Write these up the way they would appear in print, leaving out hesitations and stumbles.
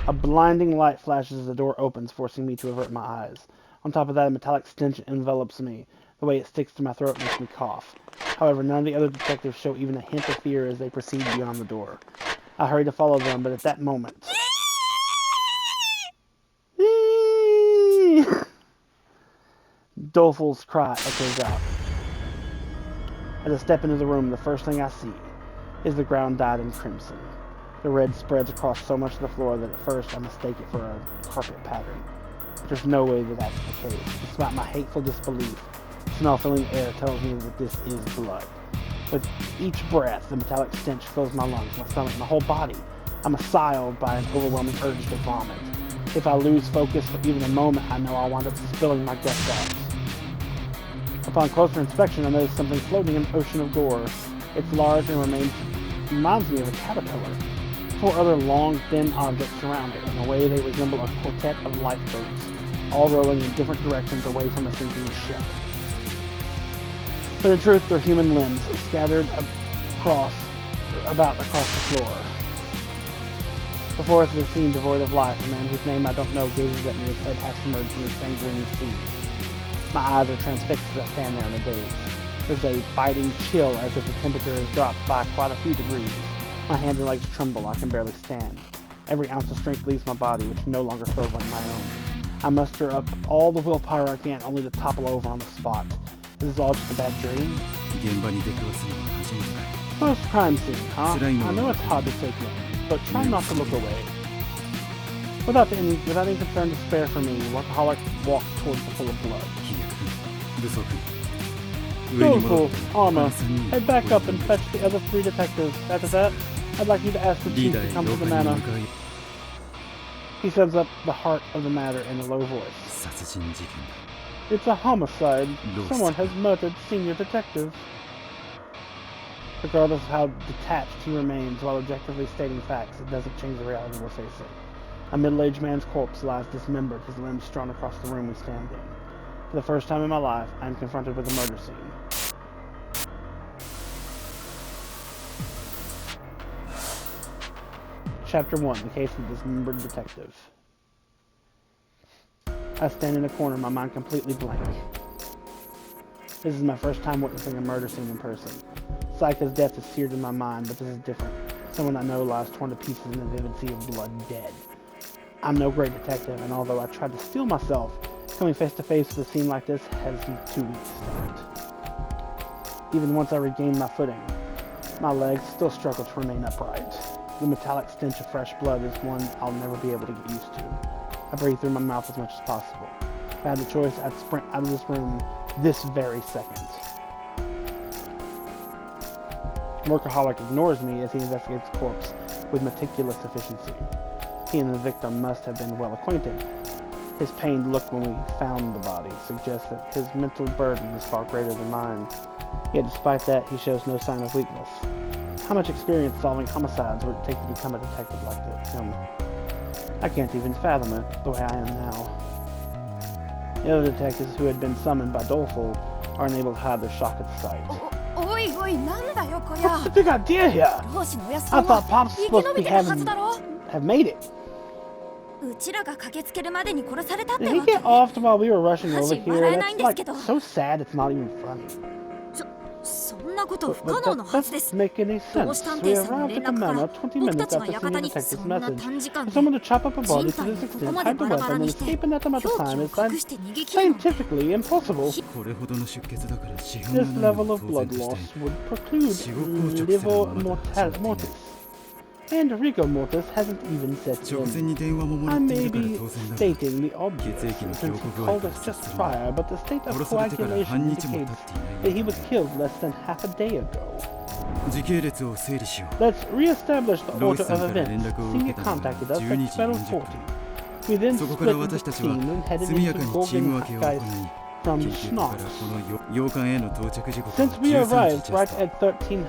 A blinding light flashes as the door opens, forcing me to avert my eyes. On top of that, a metallic stench envelops me. The way it sticks to my throat makes me cough. However, none of the other detectives show even a hint of fear as they proceed beyond the door. I hurry to follow them, but at that moment... Doleful's cry echoes out. As I step into the room, the first thing I see is the ground dyed in crimson. The red spreads across so much of the floor that at first I mistake it for a carpet pattern. There's no way that that's the case. Despite my hateful disbelief, the smell-filling air tells me that this is blood. With each breath, the metallic stench fills my lungs, my stomach, my whole body. I'm assailed by an overwhelming urge to vomit. If I lose focus for even a moment, I know I'll wind up spilling my guts out. Upon closer inspection, I notice something floating in an ocean of gore. It's large and reminds me of a caterpillar. 4 other long, thin objects surround it. In a way, they resemble a quartet of lifeboats, all rowing in different directions away from a sinking ship. But in truth, they're human limbs, scattered across the floor. Before us is a scene devoid of life. A man whose name I don't know gazes at me, his head half submerged in the sanguine sea. My eyes are transfixed as I stand there in a daze. There's a biting chill as if the temperature has dropped by quite a few degrees. My hands and legs tremble. I can barely stand. Every ounce of strength leaves my body, which no longer feels like my own. I muster up all the willpower I can, only to topple over on the spot. This is all just a bad dream? First crime scene, huh? I know it's hard to take in, but try not to look away. Without any concern to spare for me, Workaholic walked towards the pool of blood. Doleful, armor, head back up and fetch the other 3 detectives. After that, I'd like you to ask the chief to come to the manor. He sums up the heart of the matter in a low voice. It's a homicide. Someone has murdered senior detective. Regardless of how detached he remains while objectively stating facts, it doesn't change the reality we're facing. A middle-aged man's corpse lies dismembered, his limbs strewn across the room we stand in. For the first time in my life, I am confronted with a murder scene. Chapter 1, The Case of the Dismembered Detective. I stand in a corner, my mind completely blank. This is my first time witnessing a murder scene in person. Psycho's death is seared in my mind, but this is different. Someone I know lies torn to pieces in a vivid sea of blood, dead. I'm no great detective, and although I tried to steel myself, coming face to face with a scene like this has me too weak to stand. Even once I regained my footing, my legs still struggle to remain upright. The metallic stench of fresh blood is one I'll never be able to get used to. I breathe through my mouth as much as possible. If I had the choice, I'd sprint out of this room this very second. Workaholic ignores me as he investigates the corpse with meticulous efficiency. He and the victim must have been well acquainted. His pained look when we found the body suggests that his mental burden is far greater than mine. Yet despite that, he shows no sign of weakness. How much experience solving homicides would it take to become a detective like him? I can't even fathom it, the way I am now. The other detectives who had been summoned by Doleful are unable to hide their shock at the sight. What's the big idea here? I thought Pop's supposed to have made it. Did he get off while we were rushing over here? That's like so sad it's not even funny. But that doesn't make any sense. We arrived at the manor 20 minutes after seeing the detective's message. For someone to chop up a body to this extent, hide the weapon, and escape in that amount of time is scientifically impossible. This level of blood loss would preclude livor mortis. And rigor mortis hasn't even set in. I may be stating the obvious, since he called us just prior, but the state of coagulation indicates that he was killed less than half a day ago. Let's re-establish the order of events. Senior contacted us at 12:40. We then split into the team and headed into Gorgon Geist from Schnarch. Since we arrived right at 13,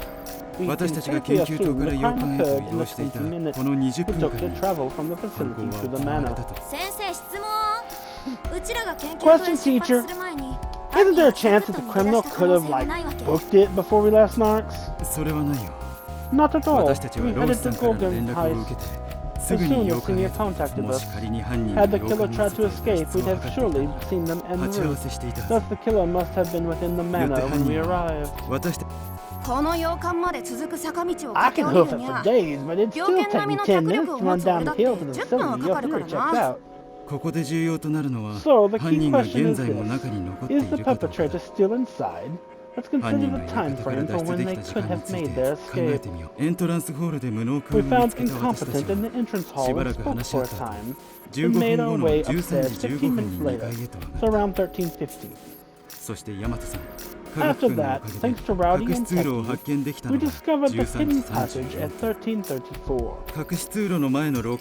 we can safely assume the crime occurred in the 20 minutes it took to travel from the facility to the manor. Question, teacher. Isn't there a chance that the criminal could have, booked it before we left Snarks? Not at all. We headed to Gorgon Heist As soon as Senior contacted us, had the killer tried to escape, we'd have surely seen them en route. Thus the killer must have been within the manor when we arrived. I can hoof it for days, but it'd still take me 10 minutes to run down the hill to the facility. Your theory checks out. So the key question is this: is the perpetrator still inside? Let's consider the time frame for when they could have made their escape. We found incompetent in the entrance hall and spoke for a time. We made our way upstairs 15 minutes later, so around 13:50. After that, thanks to Rowdy and Techie, we discovered the hidden passage at 13:34.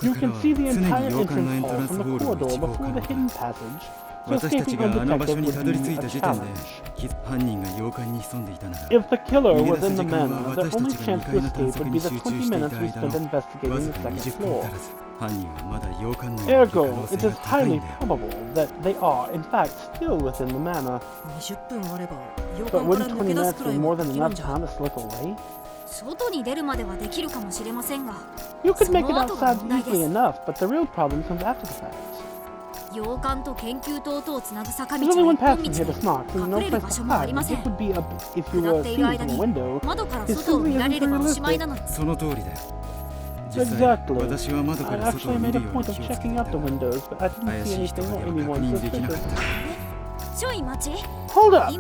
You can see the entire entrance hall from the corridor before the hidden passage, so escaping undetected would be a challenge. If the killer was in the manor, the only chance to escape would be the 20 minutes we spent investigating the second floor. Ergo, it is highly probable that they are, in fact, still within the manor. But wouldn't 20 minutes be more than enough time to slip away? You could make it outside easily enough, but the real problem comes after the fact. There's only one path from here to Snox, and no place to hide. This would be if you were seen from a window. It simply isn't realistic. Exactly. I actually made a point of checking out the windows, but I didn't see anything or anyone suspicious. Hold up!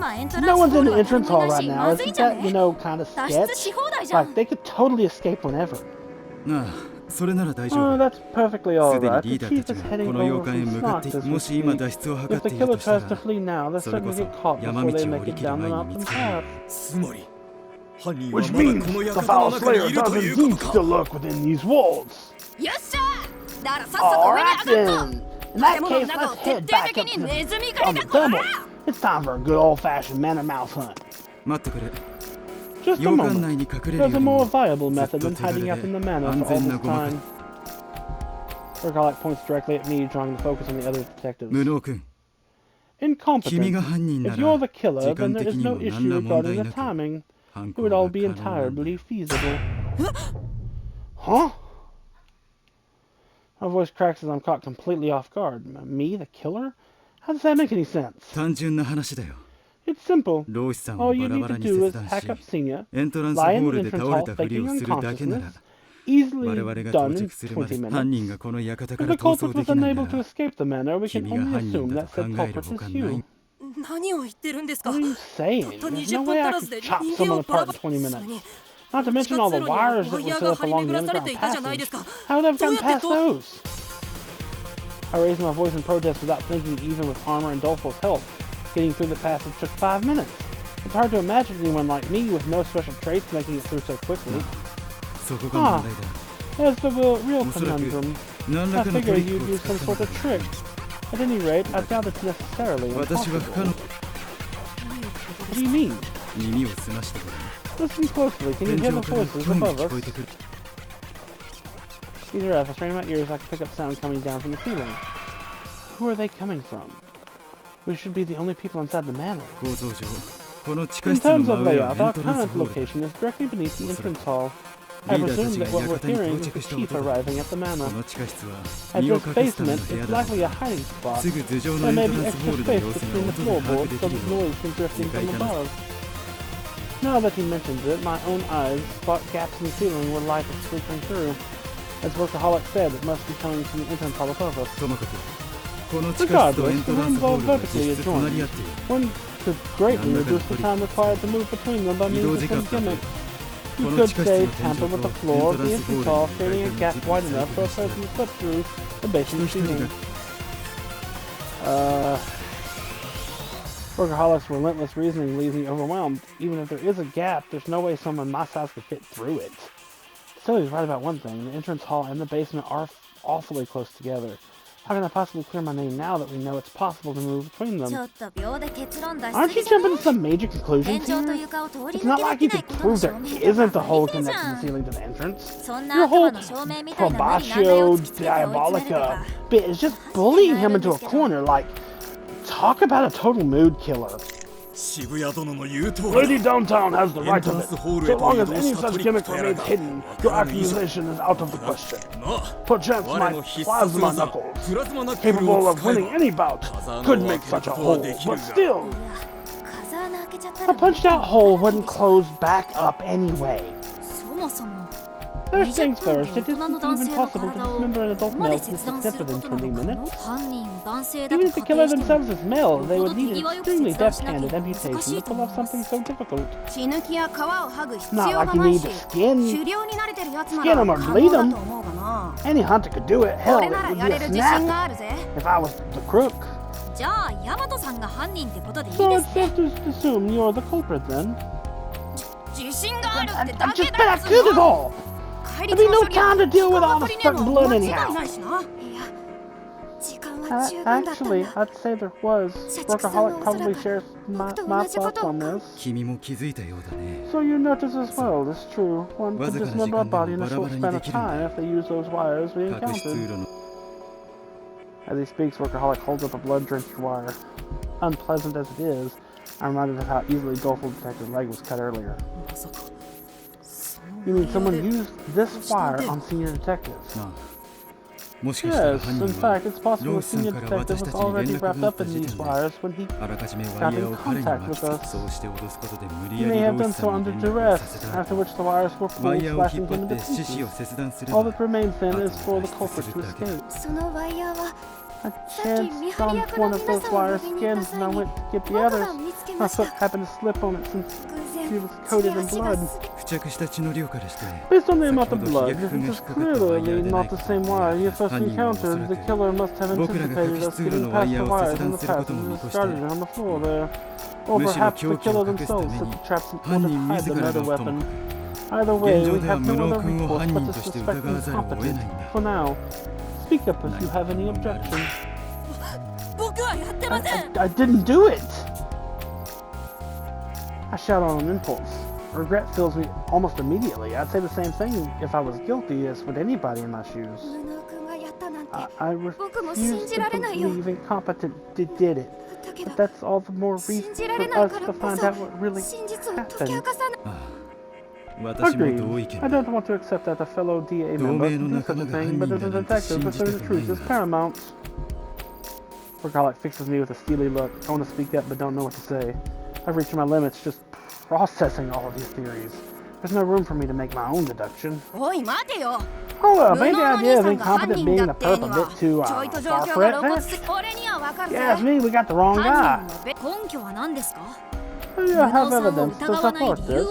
No one's in the entrance hall right now. Isn't that, kind of sketch? Like, they could totally escape whenever. Oh, that's perfectly alright. The chief is heading over from Snox as we speak. If the killer tries to flee now, they'll certainly get caught before they make it down the mountain path. Which means the foul slayer doesn't indeed still lurk within these walls. Alright then! In that case, let's head back up on the double. It's time for a good old-fashioned man-and-mouse hunt. Just a moment. There's a more viable method than hiding up in the manor for all this time. Workaholic points directly at me, trying to focus on the other detectives. Incompetent. If you're the killer, then there is no issue regarding the timing. It would all be entirely feasible. Huh? My voice cracks as I'm caught completely off guard. Me, the killer? How does that make any sense? It's simple. All you need to do is hack up Senior, lie in the entrance hall faking unconsciousness, easily done in 20 minutes. If the culprit was unable to escape the manor, we can only assume that said culprit is you. What are you saying? There's no way I could chop someone apart in 20 minutes. Not to mention all the wires that were set up along the underground passage. How would I have gotten past those? I raised my voice in protest without thinking. Even with armor and Dolfo's help, getting through the passage took 5 minutes. It's hard to imagine anyone like me with no special traits making it through so quickly. There's the real conundrum. I figured you'd use some sort of trick. At any rate, I doubt it's necessarily impossible. What do you mean? Listen closely. Can you hear the voices above us? These are if I strain my ears, I can pick up sound coming down from the ceiling. Who are they coming from? We should be the only people inside the manor. In terms of layout, our current location is directly beneath the entrance hall. I presume that what we're hearing is the chief arriving at the manor. At this basement, it's likely a hiding spot. There may be extra space between the floorboards so that noise can drift in from above. Now that he mentions it, my own eyes spot gaps in the ceiling where light is filtering through. As Workaholic said, it must be coming from the entrance hall above us. Regardless, the rooms are vertically adjoined. One could greatly reduce the time required to move between them by means of some gimmick. You could say tamper with the floor of the entrance hall, creating a gap wide enough for a person to slip through the basement ceiling. Workaholic's relentless reasoning leaves me overwhelmed. Even if there is a gap, there's no way someone my size could fit through it. Still, he's right about one thing. The entrance hall and the basement are awfully close together. How can I possibly clear my name now that we know it's possible to move between them? Aren't you jumping to some major conclusions here? It's not like you could prove there isn't a hole connecting the ceiling to the entrance. Your whole probatio diabolica bit is just bullying him into a corner. Like, talk about a total mood killer. Lady Downtown has the right of it. So long as any such gimmick remains hidden, your accusation is out of the question. Perchance my plasma knuckles, capable of winning any bout, could make such a hole, but still, a punched out hole wouldn't close back up anyway. First things first, it isn't even possible to dismember an adult male to this extent within 20 minutes. Even if the killer themselves is male, they would need an extremely deft-handed amputation to pull off something so difficult. Not like you need to skin them or bleed them. Any hunter could do it. Hell, it would be a snap if I was the crook. So it's safe to assume you're the culprit then. I'm just better good at all. There'll be no time to deal with all the spurting blood anyhow. Actually, I'd say there was. Workaholic probably shares my thoughts on this. So you notice as well, it's true. One could dismember a body in a short span of time if they use those wires we encountered. As he speaks, Workaholic holds up a blood-drenched wire. Unpleasant as it is, I'm reminded of how easily Dolphin Detective's leg was cut earlier. You mean someone used this wire on Senior Detective? Yes, in fact, it's possible the Senior Detective was already wrapped up in these wires when he got in contact with us. He may have done so under duress, after which the wires were pulled, slashing him into pieces. All that remains then is for the culprit to escape. I chanced on one of those wire skins and I went to get the others. My foot happened to slip on it since she was coated in blood. Based on the amount of blood, this is clearly not the same wire you first encountered. The killer must have anticipated us getting past the wires in the past and discarded it on the floor there. Or perhaps the killer themselves set the traps in order to hide the murder weapon. Either way, we have no other recourse but to suspect incompetent for now. Speak up if you have any objections. I didn't do it! I shout on an impulse. Regret fills me almost immediately. I'd say the same thing if I was guilty as would anybody in my shoes. I refuse to believe incompetent did it. But that's all the more reason for us to find out what really happened. Agreed. I don't want to accept that a fellow DA member can do such a thing, but as a detective, pursuing the truth is paramount. Workaholic fixes me with a steely look. I want to speak up, but don't know what to say. I've reached my limits just processing all of these theories. There's no room for me to make my own deduction. Hold up, ain't the idea of incompetent being the perp a bit too far-fetched? Yeah, it's me, we got the wrong guy. You have evidence to support this.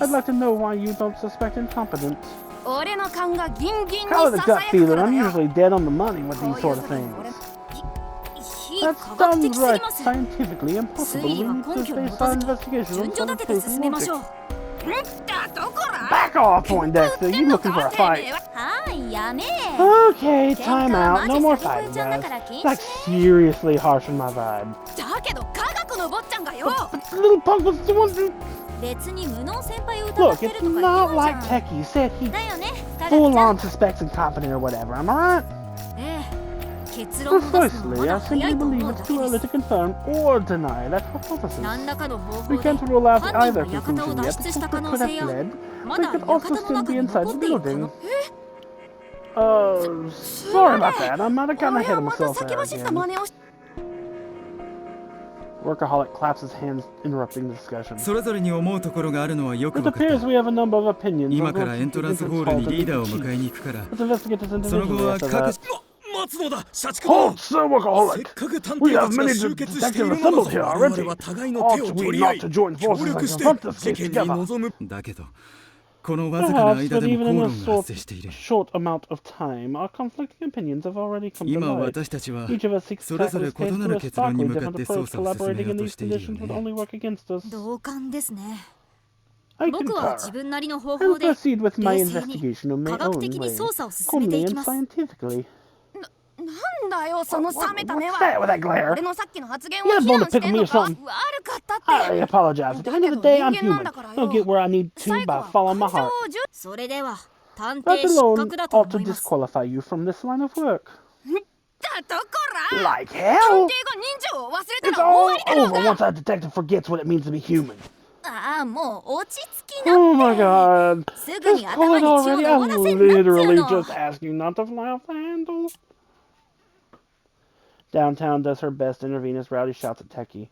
I'd like to know why you don't suspect incompetence. Call it a gut feeling. I'm usually dead on the money with these sort of things. That's downright scientifically impossible. We need to base our investigation on some proof and logic. Back off, Poindexter. You looking for a fight? Okay, time out. No more fighting, guys. Like, seriously harsh on my vibe. But the little punk was the one who... Look, it's not like Techie said he full-on suspects incompetent or whatever, am I right? Precisely, I simply believe it's too early to confirm or deny that hypothesis. We can't rule out either conclusion yet. The culprit could have fled, but he could also still be inside the building. Sorry about that. I might have gotten ahead of myself there again. Workaholic claps his hands, interrupting the discussion. It appears we have a number of opinions. Let's investigate this individually after that. Halt, Sir Workaholic! We have many detectives assembled here already. Ought we not to join forces and confront this case together? Perhaps, but even in a short amount of time, our conflicting opinions have already come to light. Each of us seeks to tackle this case through a starkly different approach. Collaborating in these conditions would only work against us. I concur. I'll proceed with my investigation in my own way, calmly and scientifically. What's that with that glare? You had born to pick on me or something? I apologize. At the end of the day, I'm human. I'll get where I need to by following my heart. That alone ought to disqualify you from this line of work. Like hell? It's all over once that detective forgets what it means to be human. Oh my god. Just pull it already. I'm literally just asking you not to fly off the handle. Downtown does her best to intervene as Rowdy shouts at Techie.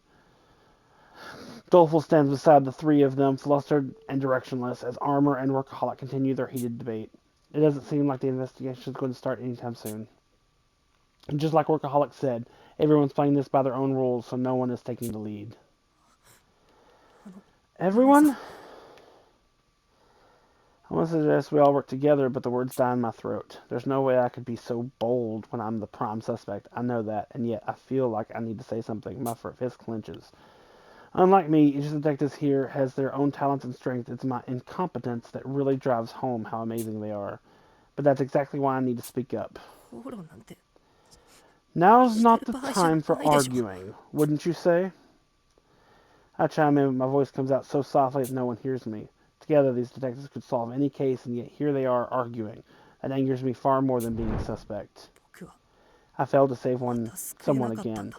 Doleful stands beside the three of them, flustered and directionless, as Armor and Workaholic continue their heated debate. It doesn't seem like the investigation is going to start anytime soon. And just like Workaholic said, everyone's playing this by their own rules, so no one is taking the lead. Everyone? I want to suggest we all work together, but the words die in my throat. There's no way I could be so bold when I'm the prime suspect. I know that, and yet I feel like I need to say something. My fist clenches. Unlike me, each of the detectives here has their own talents and strengths. It's my incompetence that really drives home how amazing they are. But that's exactly why I need to speak up. Now's not the time for arguing, wouldn't you say? I chime in, but my voice comes out so softly that no one hears me. Together, these detectives could solve any case, and yet here they are arguing. That angers me far more than being a suspect. I failed to save someone again,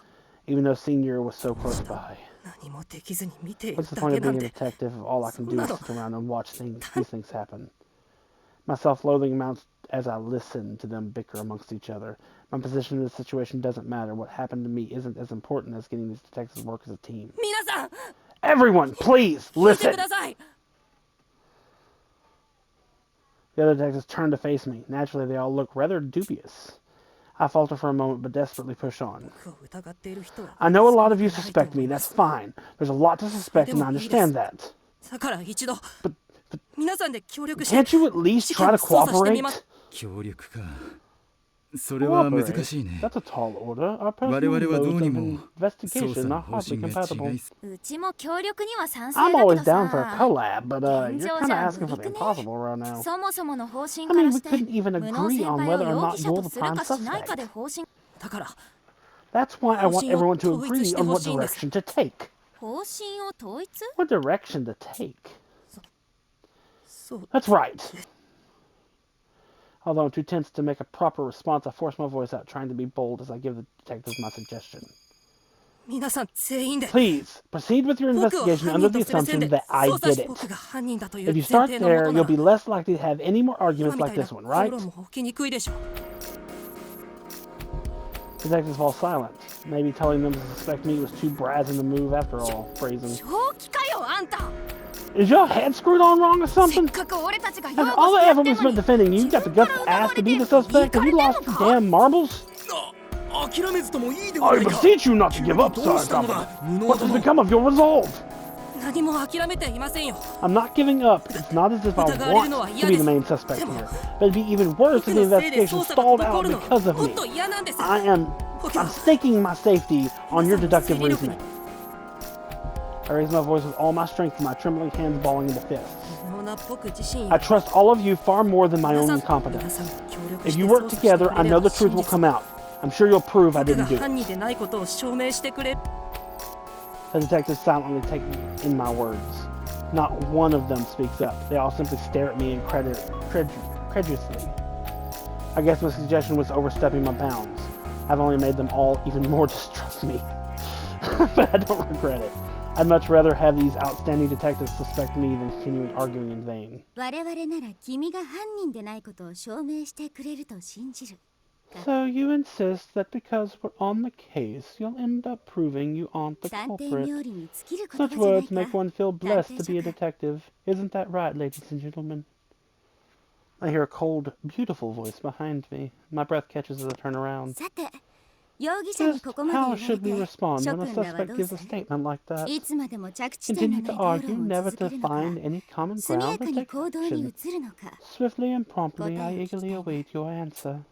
even though Senior was so close by. What's the point of being a detective if all I can do is sit around and watch these things happen? My self-loathing mounts as I listen to them bicker amongst each other. My position in this situation doesn't matter. What happened to me isn't as important as getting these detectives to work as a team. Everyone, please, listen! The other detectives turn to face me. Naturally, they all look rather dubious. I falter for a moment, but desperately push on. I know a lot of you suspect me. That's fine. There's a lot to suspect, and I understand that. But can't you at least try to cooperate? Cooperate? That's a tall order. Our personal modes of investigation are hardly compatible. I'm always down for a collab, but you're kind of asking for the impossible right now. I mean, we couldn't even agree on whether or not you're the prime suspect. That's why I want everyone to agree on what direction to take. What direction to take? That's right. Although I'm too tense to make a proper response, I force my voice out, trying to be bold as I give the detectives my suggestion. Please, proceed with your investigation under the assumption that I did it. If you start there, you'll be less likely to have any more arguments like this one, right? Detectives fall silent. Maybe telling them to suspect me was too brazen to move after all. Phrasing. Is your head screwed on wrong or something? Has all the effort was spent defending you, got the guts to ask to be the suspect? Have you lost your damn marbles? I beseech you not to give up, Sir Governor. What has become of your resolve? I'm not giving up. It's not as if I want to be the main suspect here. But it'd be even worse if the investigation stalled out because of me. I'm staking my safety on your deductive reasoning. I raise my voice with all my strength, my trembling hands balling into fists. I trust all of you far more than my own incompetence. If you work together, I know the truth will come out. I'm sure you'll prove I didn't do it. The detectives silently take in my words. Not one of them speaks up. They all simply stare at me incredulously. I guess my suggestion was overstepping my bounds. I've only made them all even more distrust me. But I don't regret it. I'd much rather have these outstanding detectives suspect me than continuing arguing in vain. So you insist that because we're on the case, you'll end up proving you aren't the culprit. Such words make one feel blessed to be a detective. Isn't that right, ladies and gentlemen? I hear a cold, beautiful voice behind me. My breath catches as I turn around. Just how should we respond when a suspect gives a statement like that? Continue to argue, never to find any common ground, or take action. Swiftly and promptly, I eagerly await your answer.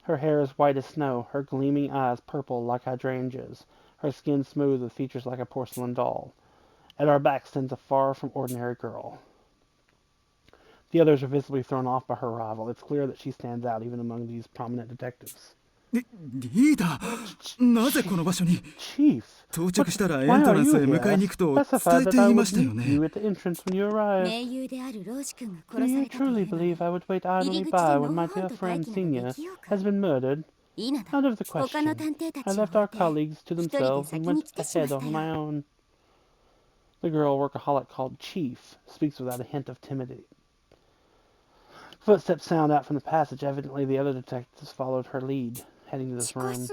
Her hair is white as snow, her gleaming eyes purple like hydrangeas, her skin smooth with features like a porcelain doll. At our back stands a far from ordinary girl. The others are visibly thrown off by her arrival. It's clear that she stands out even among these prominent detectives. Chief, why are you here? Specified that I would meet you at the entrance when you arrived. Do you truly believe I would wait idly by when my dear friend Senior has been murdered? Out of the question. I left our colleagues to themselves and went ahead on my own. The girl workaholic called Chief speaks without a hint of timidity. Footsteps sound out from the passage. Evidently, the other detectives followed her lead, heading to this room.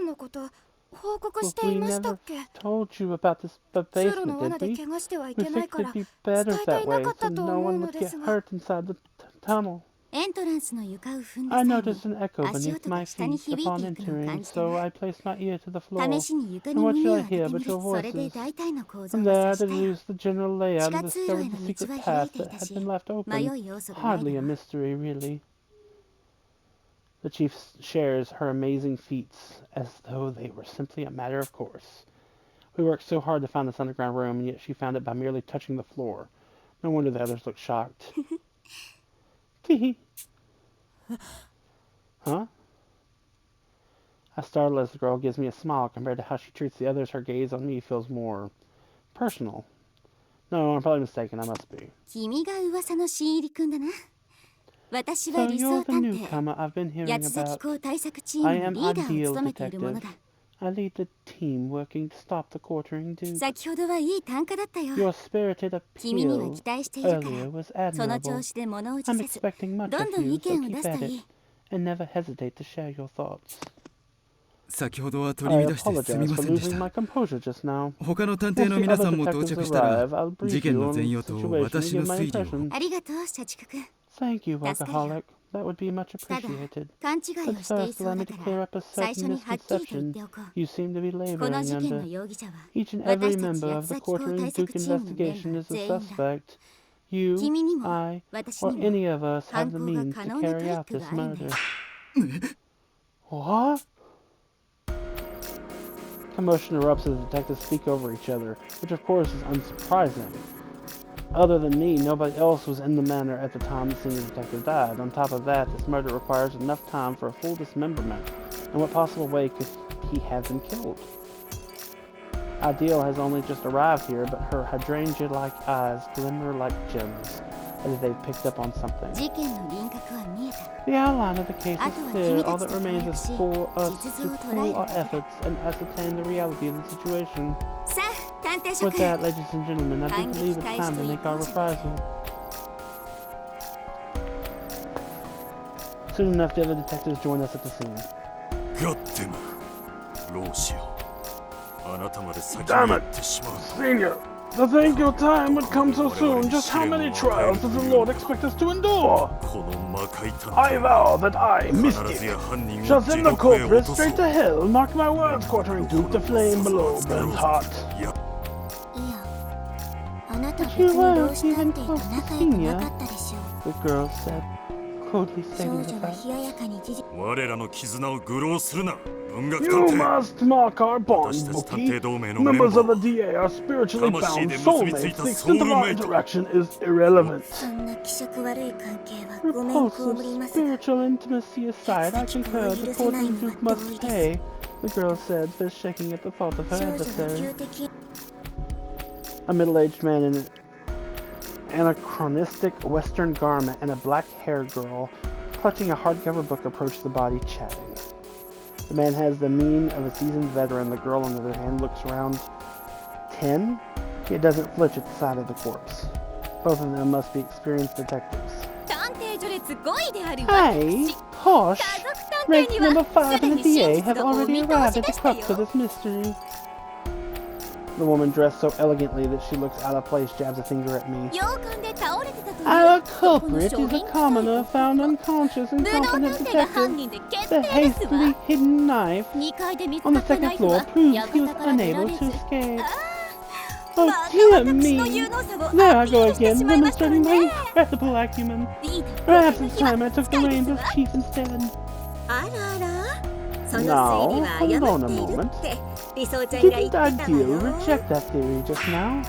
Well, we never told you about this basement, did we? We fixed it'd be better that way, so no one would get hurt inside the tunnel. I noticed an echo beneath my feet upon entering, so I placed my ear to the floor. And what should I hear but your voices? From there I deduced the general layout and discovered the secret path that had been left open. Hardly a mystery, really. The chief shares her amazing feats as though they were simply a matter of course. We worked so hard to find this underground room, and yet she found it by merely touching the floor. No wonder the others looked shocked. Tee. Huh? I startle as the girl gives me a smile. Compared to how she treats the others, her gaze on me feels more personal. No, I'm probably mistaken. I must be. So you're the newcomer I've been hearing about. I am Ideal Detective. I lead the team working to stop the quartering Duke. Your spirited appeal earlier was admirable. I'm expecting much of you, so keep at it, and never hesitate to share your thoughts. I apologize for losing my composure just now. Once the other detectives arrive, I'll brief you on the situation and give my impression. Thank you, workaholic. That would be much appreciated. But first, allow me to clear up a certain misconception you seem to be laboring under. Each and every member of the quartering Duke investigation is a suspect. You, I, or any of us have the means to carry out this murder. What? Commotion erupts as the detectives speak over each other, which of course is unsurprising. Other than me, nobody else was in the manor at the time the senior detective died. On top of that, this murder requires enough time for a full dismemberment. In what possible way could he have been killed? Ideal has only just arrived here, but her hydrangea-like eyes glimmer like gems, as if they've picked up on something. The outline of the case is clear. All that remains is for us to pool our efforts and ascertain the reality of the situation. With that, ladies and gentlemen, I do believe it's time to make our reprisal. Soon enough, the other detectives join us at the scene. Damn it! Senior! To think your time would come so soon, just how many trials does the Lord expect us to endure? I vow that I, Mystic, shall send the culprit straight to hell. Mark my words, quartering Duke, the flame below burns hot. But you weren't even close to Senior, the girl said, coldly stating the fact. You must mark our bond, Bookie. Members of the DA are spiritually bound soulmates. The extent of our interaction is irrelevant. Repulsive spiritual intimacy aside, I concur the quartering Duke must pay, the girl said, fist shaking at the thought of her adversary. A middle-aged man in an anachronistic Western garment and a black-haired girl clutching a hardcover book approached the body, chatting. The man has the mien of a seasoned veteran. The girl, on the other hand, looks around 10. It doesn't flinch at the sight of the corpse. Both of them must be experienced detectives. Hey, Posh! Rank number 5 in the DA have already arrived at the crux of this mystery. The woman, dressed so elegantly that she looks out of place, jabs a finger at me. Our culprit is a commoner found unconscious and competent detective. The hastily hidden knife on the second floor proves he was unable to escape. Oh dear me! There I go again, demonstrating my incredible acumen. Perhaps this time I took the reins as chief instead. Now, hold on a moment. Didn't Ideal reject that theory just now?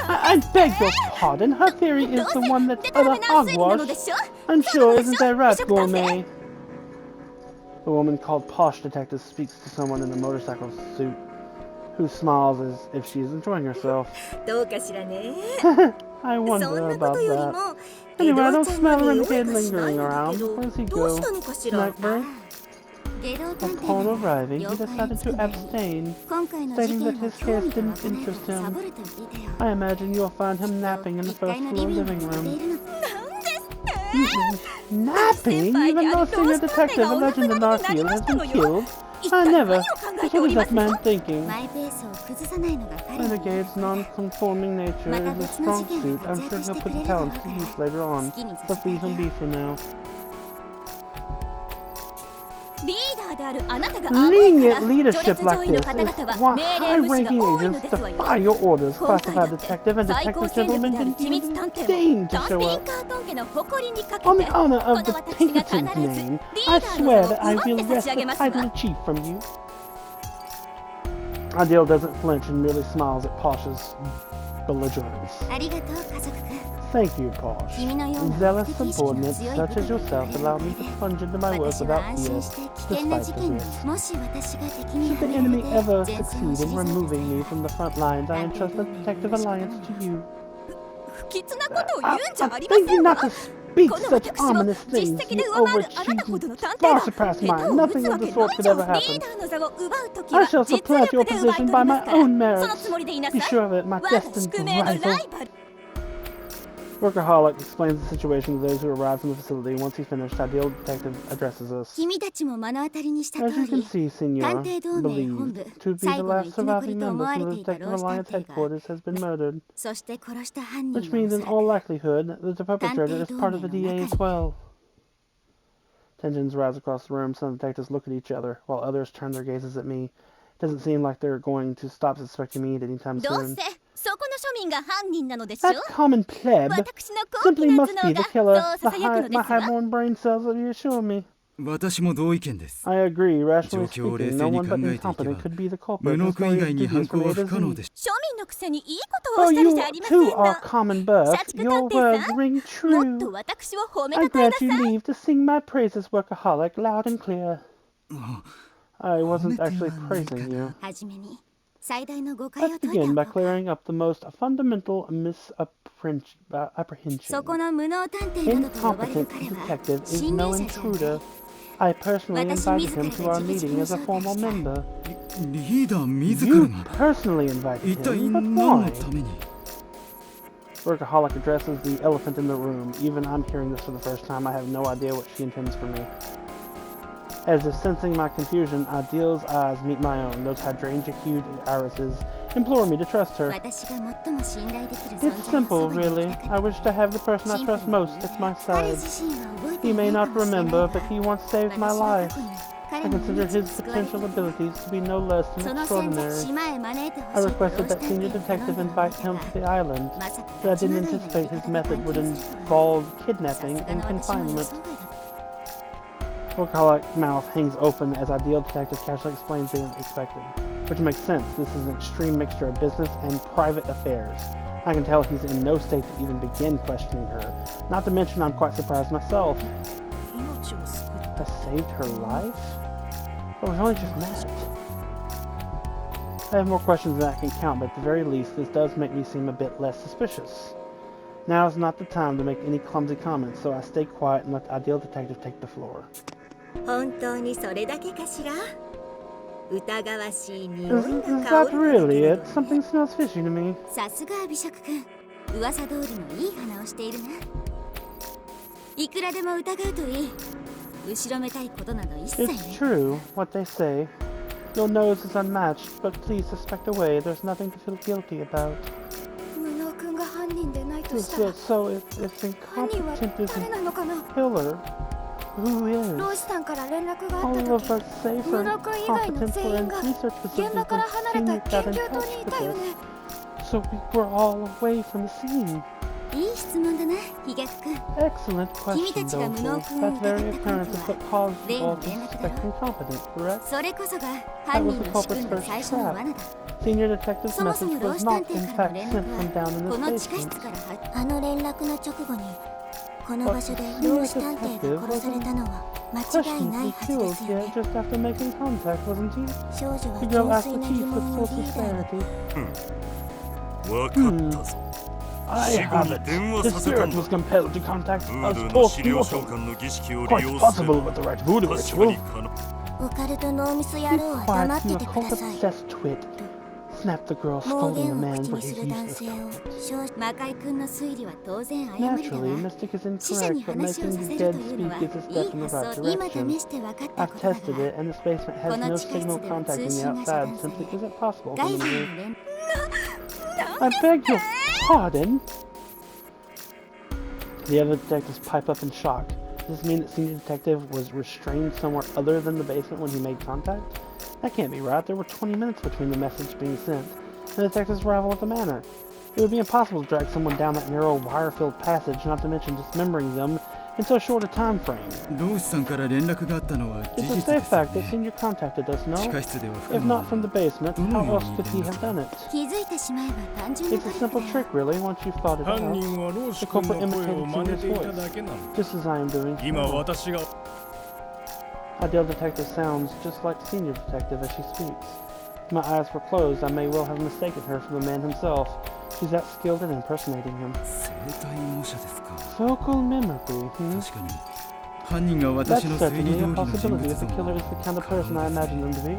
I beg your pardon, her theory is the one that's utter hogwash. I'm sure, isn't that right, Gourmet? The woman called Posh Detective speaks to someone in a motorcycle suit, who smiles as if she's enjoying herself. I wonder about that. Anyway, I don't smell Renegade lingering around. Where does he go? Snack break? Upon arriving, he decided to abstain, stating that his case didn't interest him. I imagine you'll find him napping in the first floor living room. Napping? Even though a senior detective alleging that Narfield has been killed? I never. What is that man thinking? Renegade's non-conforming nature is a strong suit. I'm sure he'll put the talents to use later on. But leave him be for now. Lenient leadership like this is why high-ranking agents defy your orders. Classified detective and detective gentlemen didn't even deign to show up. On the honor of the Pinkerton's name, I swear that I will wrest the title of chief from you. Adele doesn't flinch and merely smiles at Posh's belligerence. Thank you, Posh. Zealous subordinates such as yourself allow me to plunge into my work without fear, despite the risk. Should the enemy ever succeed in removing me from the front lines, I entrust the Detective Alliance to you. I beg you not to speak such ominous things, you overachieving, far surpass mine. Nothing of the sort could ever happen. I shall supplant your position by my own merits. Be sure of it, my destined rival. Workaholic explains the situation to those who arrive from the facility. Once he's finished, Ideal Detective addresses us. As you can see, Senor, believed to be the last surviving member from the Detective Alliance headquarters has been murdered. Which means, in all likelihood, that the perpetrator is part of the DA as well. Tensions rise across the room. Some detectives look at each other, while others turn their gazes at me. It doesn't seem like they're going to stop suspecting me at any time soon. That common pleb simply must be the killer. My high-born brain cells reassure me. I agree, rationally speaking, no one but incompetent could be the culprit. Oh, you too are common birth. Your words ring true. I grant you leave to sing my praises, Workaholic, loud and clear. I wasn't actually praising you. Let's begin by clearing up the most fundamental misapprehension. Incompetent detective is no intruder. I personally invited him to our meeting as a formal member. You personally invited him, but why? Workaholic addresses the elephant in the room. Even I'm hearing this for the first time. I have no idea what she intends for me. As if sensing my confusion, Adil's eyes meet my own. Those hydrangea-hued irises implore me to trust her. It's simple, really. I wish to have the person I trust most at my side. He may not remember, but he once saved my life. I consider his potential abilities to be no less than extraordinary. I requested that senior detective invite him to the island, but I didn't anticipate his method would involve kidnapping and confinement. Workaholic's mouth hangs open as Ideal Detective casually explains the unexpected. Which makes sense. This is an extreme mixture of business and private affairs. I can tell he's in no state to even begin questioning her. Not to mention I'm quite surprised myself. I saved her life? But we've only just met. I have more questions than I can count, but at the very least, this does make me seem a bit less suspicious. Now is not the time to make any clumsy comments, so I stay quiet and let Ideal Detective take the floor. Is that really it? Something smells fishy to me. It's true, what they say. Your nose is unmatched, but please suspect away. There's nothing to feel guilty about. So if incompetent is a killer, who is? All of us safer, competent were in research facilities when Senior got in touch with us. So we were all away from the scene. Excellent question, Dofu. That very occurrence is what caused you all to suspect incompetent, correct? That was the culprit's first trap. Senior Detective's message was not, in fact, sent from down in the basement. But Senior Detective wasn't questionably killed yet just after making contact, wasn't he? The girl asked the chief with full sincerity. I have it. The spirit was compelled to contact us post-mortem. Quite possible with the right voodoo ritual. Be quiet, you occult-obsessed twit. Snapped the girl, scolding the man for his useless comments. Naturally, Mystic is incorrect, but making the dead speak is a step in the right direction. I've tested it, and this basement has no signal contacting the outside. Simply isn't possible for them to move. I beg your pardon? The other detectives pipe up in shock. Does this mean that Senior Detective was restrained somewhere other than the basement when he made contact? That can't be right. There were 20 minutes between the message being sent and the detective's arrival at the manor. It would be impossible to drag someone down that narrow, wire-filled passage, not to mention dismembering them in so short a time frame. It's a safe fact that Senior contacted us, no? If not from the basement, how else could he have done it? It's a simple trick, really, once you've thought it out. The culprit imitated Senior's voice, just as I am doing. Ideal Detective sounds just like the Senior Detective as she speaks. If my eyes were closed, I may well have mistaken her for the man himself. She's that skilled at impersonating him. Vocal mimicry, That's certainly a possibility if the killer is the kind of person I imagine them to be.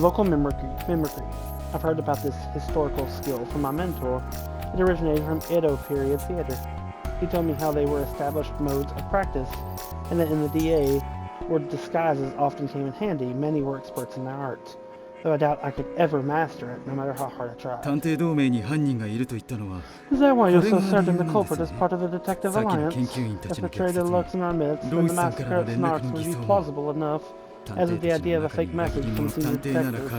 Vocal mimicry. I've heard about this historical skill from my mentor. It originated from Edo period theater. He told me how they were established modes of practice, and that in the DA, where disguises often came in handy, many were experts in their art. Though I doubt I could ever master it, no matter how hard I tried. Is that why you're so certain the culprit is part of the Detective Alliance? If the traitor lurks in our midst, then the massacre at Snarks would be plausible enough, as is the idea of a fake message from Senior Detective.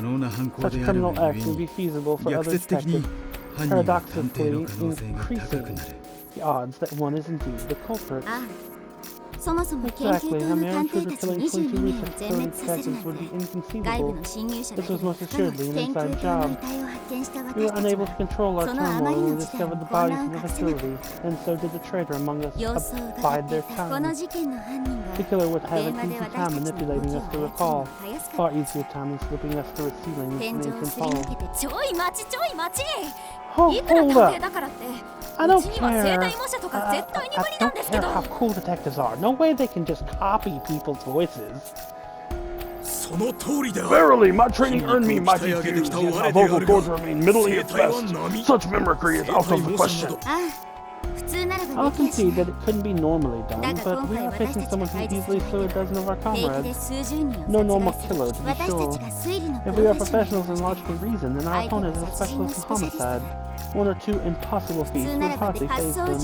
Such criminal acts would be feasible for other detectives, paradoxically increasing the odds that one is indeed the culprit. Exactly, a mere intruder killing 22 recent facility detectives would be inconceivable. This was most assuredly an inside job. We were unable to control our turmoil when we discovered the bodies in the facility, and so did the traitor among us abide their time. The killer would have an easy time manipulating us to recall, far easier time than slipping us through a ceiling in St. Paul. Hold up! I don't care. I don't care how cool detectives are. No way they can just copy people's voices. Verily, my training earned me mighty views, yet my vocal cords remain middling at best. Such mimicry is out of the question. I'll concede that it couldn't be normally done, but we are facing someone who easily slew a dozen of our comrades. No normal killer, to be sure. If we are professionals in logic and reason, then our opponent is a specialist in homicide. One or two impossible feats would hardly faze them.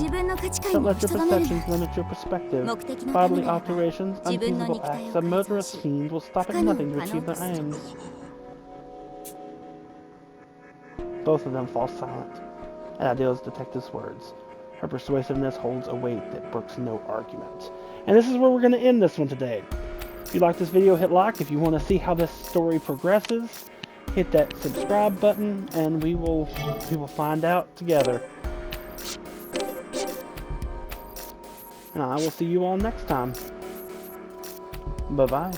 Don't let your perceptions limit your perspective. Bodily alterations, unfeasible acts, a murderous fiend will stop at nothing to achieve their aims. Both of them fall silent at Ideal's detective's words. Her persuasiveness holds a weight that brooks no argument. And this is where we're going to end this one today. If you like this video, hit like. If you want to see how this story progresses, hit that subscribe button, and we will find out together. And I will see you all next time. Bye-bye.